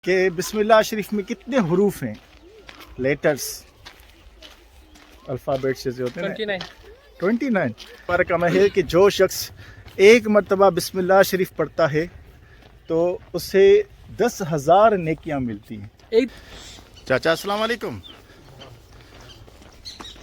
کہ بسم اللہ شریف میں کتنے حروف ہیں، لیٹرز، الفابیٹ سے ہوتے ہیں 29 فرق میں ہے کہ جو شخص ایک مرتبہ بسم اللہ شریف پڑھتا ہے تو اسے 10,000 نیکیاں ملتی ہیں۔ چاچا السلام علیکم،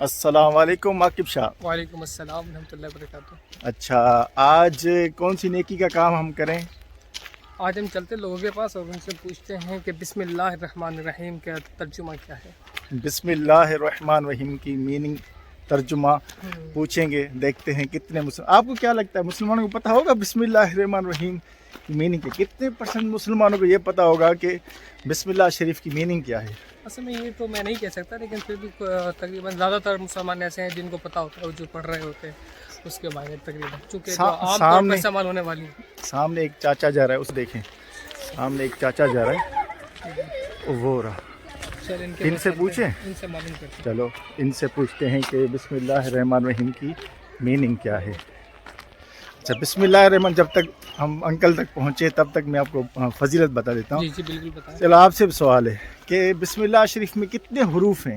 السلام علیکم عاقب شاہ۔ وعلیکم السلام ورحمۃ اللہ وبرکاتہ۔ اچھا، آج کون سی نیکی کا کام ہم کریں؟ آج ہم چلتے لوگوں کے پاس اور ان سے پوچھتے ہیں کہ بسم اللہ الرحمن الرحیم کا ترجمہ کیا ہے۔ بسم اللہ الرحمن الرحیم کی میننگ، ترجمہ پوچھیں گے، دیکھتے ہیں کتنے آپ کو کیا لگتا ہے مسلمانوں کو پتہ ہوگا بسم اللہ الرحمن الرحیم کی میننگ کے؟ کتنے پرسنٹ مسلمانوں کو یہ پتہ ہوگا کہ بسم اللہ شریف کی میننگ کیا ہے؟ اصل میں یہ تو میں نہیں کہہ سکتا، لیکن پھر بھی تقریباً زیادہ تر مسلمان ایسے ہیں جن کو پتہ ہوتا ہے، جو پڑھ رہے ہوتے ہیں اس کے بارے میں تقریباً، چونکہ جو عام طور پر استعمال ہونے والی ہے۔ سامنے ایک چاچا جا رہا ہے، اس دیکھیں سامنے ایک چاچا جا رہا ہے، وہ رہا، ان سے پوچھیں، ان سے معلوم کرتے ہیں۔ چلو ان سے پوچھتے ہیں کہ بسم اللہ الرحمن الرحیم کی میننگ کیا ہے۔ اچھا، بسم اللہ الرحمن، جب تک ہم انکل تک پہنچے تب تک میں آپ کو فضیلت بتا دیتا ہوں۔ جی بالکل بتائیں۔ چلو آپ سے بھی سوال ہے کہ بسم اللہ شریف میں کتنے حروف ہیں،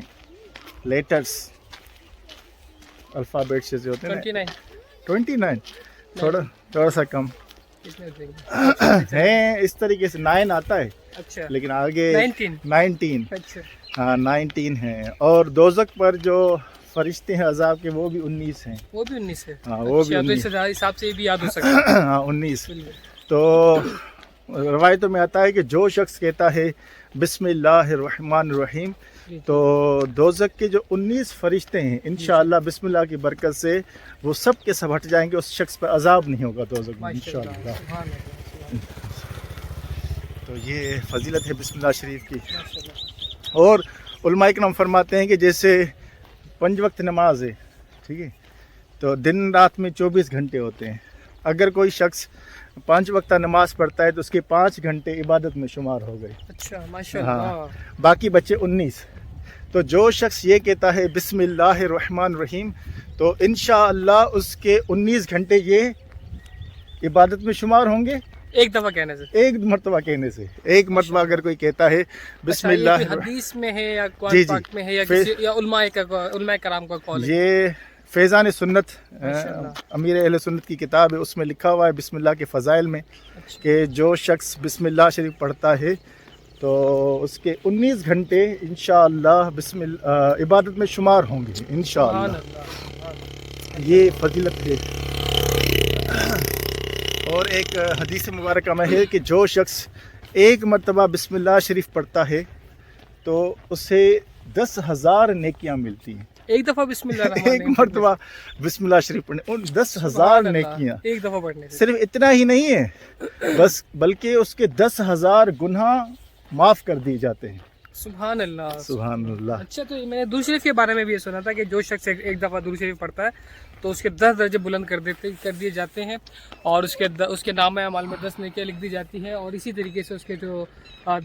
لیٹرز، الفابیٹ سے ہوتے ہیں 29 تھوڑا سا کم ہیں، اس طریقے سے 9 آتا ہے، اچھا لیکن آگے 19 اچھا ہاں 19 ہیں، اور دوزخ پر جو فرشتے ہیں عذاب کے وہ بھی 19 ہیں۔ وہ بھی 19 ہے؟ ہاں وہ بھی 19 حساب سے یہ بھی یاد ہو سکتا ہے۔ ہاں 19۔ تو روایتوں میں آتا ہے کہ جو شخص کہتا ہے بسم اللہ الرحمن الرحیم تو دوزخ کے جو 19 فرشتے ہیں انشاءاللہ بسم اللہ کی برکت سے وہ سب کے سب ہٹ جائیں گے، اس شخص پر عذاب نہیں ہوگا دوزخ میں انشاءاللہ۔ تو یہ فضیلت ہے بسم اللہ شریف کی۔ اور علماء اکرام فرماتے ہیں کہ جیسے 5 وقت نماز ہے، ٹھیک ہے، تو دن رات میں 24 گھنٹے ہوتے ہیں، اگر کوئی شخص 5 وقتہ نماز پڑھتا ہے تو اس کے 5 گھنٹے عبادت میں شمار ہو گئے۔ اچھا ماشاءاللہ۔ ہاں، باقی بچے 19۔ تو جو شخص یہ کہتا ہے بسم اللہ الرحمن الرحیم تو انشاءاللہ اس کے 19 گھنٹے یہ عبادت میں شمار ہوں گے، ایک دفعہ کہنے سے، ایک مرتبہ کہنے سے۔ ایک مرتبہ اگر کوئی کہتا ہے بسم اللہ، حدیث میں ہے یا قرآن پاک میں ہے یا علماء کرام کا قول ہے؟ یہ فیضان سنت امیر اہل سنت کی کتاب ہے، اس میں لکھا ہوا ہے بسم اللہ کے فضائل میں کہ جو شخص بسم اللہ شریف پڑھتا ہے تو اس کے 19 گھنٹے انشاءاللہ بسم اللہ عبادت میں شمار ہوں گے انشاءاللہ۔ یہ فضیلت ہے۔ اور ایک حدیث مبارکہ میں ہے کہ جو شخص ایک مرتبہ بسم اللہ شریف پڑھتا ہے تو اسے 10,000 نیکیاں ملتی ہیں۔ ایک دفعہ بسم اللہ الرحمن ایک مرتبہ بسم اللہ شریف پڑھنے، ان 10,000 نیکیاں، ایک دفعہ پڑھنے سے صرف اتنا ہی نہیں ہے بس، بلکہ اس کے 10,000 گناہ معاف کر دیے جاتے ہیں۔ سبحان اللہ سبحان اللہ۔ اچھا، تو میں نے درود شریف کے بارے میں بھی یہ سنا تھا کہ جو شخص ایک دفعہ درود شریف پڑھتا ہے تو اس کے 10 درجے بلند کر دیے جاتے ہیں، اور اس کے نام اعمال میں 10 نیکیاں لکھ دی جاتی ہے، اور اسی طریقے سے اس کے جو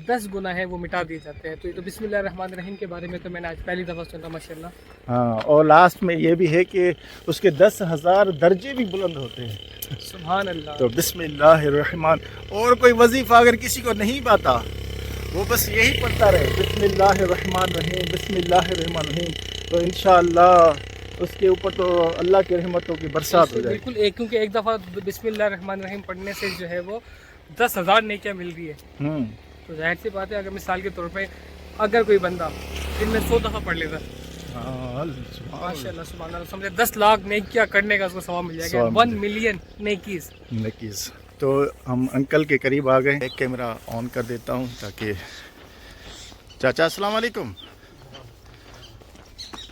10 گناہ ہیں وہ مٹا دیے جاتے ہیں۔ تو یہ تو بسم اللہ الرحمن الرحیم کے بارے میں تو میں نے آج پہلی دفعہ سنا، ماشاءاللہ۔ ہاں، اور لاسٹ میں یہ بھی ہے کہ اس کے 10,000 درجے بھی بلند ہوتے ہیں۔ سبحان اللہ۔ تو بسم اللہ الرحمن، اور کوئی وظیفہ اگر کسی کو نہیں پاتا وہ بس یہی پڑھتا رہے بسم اللہ الرحمن الرحیم، بسم اللہ الرحمن الرحیم، تو انشاءاللہ اس کے اوپر تو اللہ کی رحمتوں کی برسات ہو جائے گی۔ بالکل، کیونکہ ایک دفعہ بسم اللہ الرحمن الرحیم پڑھنے سے جو ہے وہ 10,000 نیکیاں مل رہی ہے۔ تو ظاہر سی بات ہے، اگر مثال کے طور پہ اگر کوئی بندہ دن میں 100 دفعہ پڑھ لیتا ماشاء اللہ سبحان اللہ، سمجھے 10 لاکھ نیکیاں کرنے کا اس کو ثواب مل جائے گا، 1 ملین نیکیز۔ تو ہم انکل کے قریب آ گئے، ایک کیمرہ آن کر دیتا ہوں تاکہ چاچا السلام علیکم،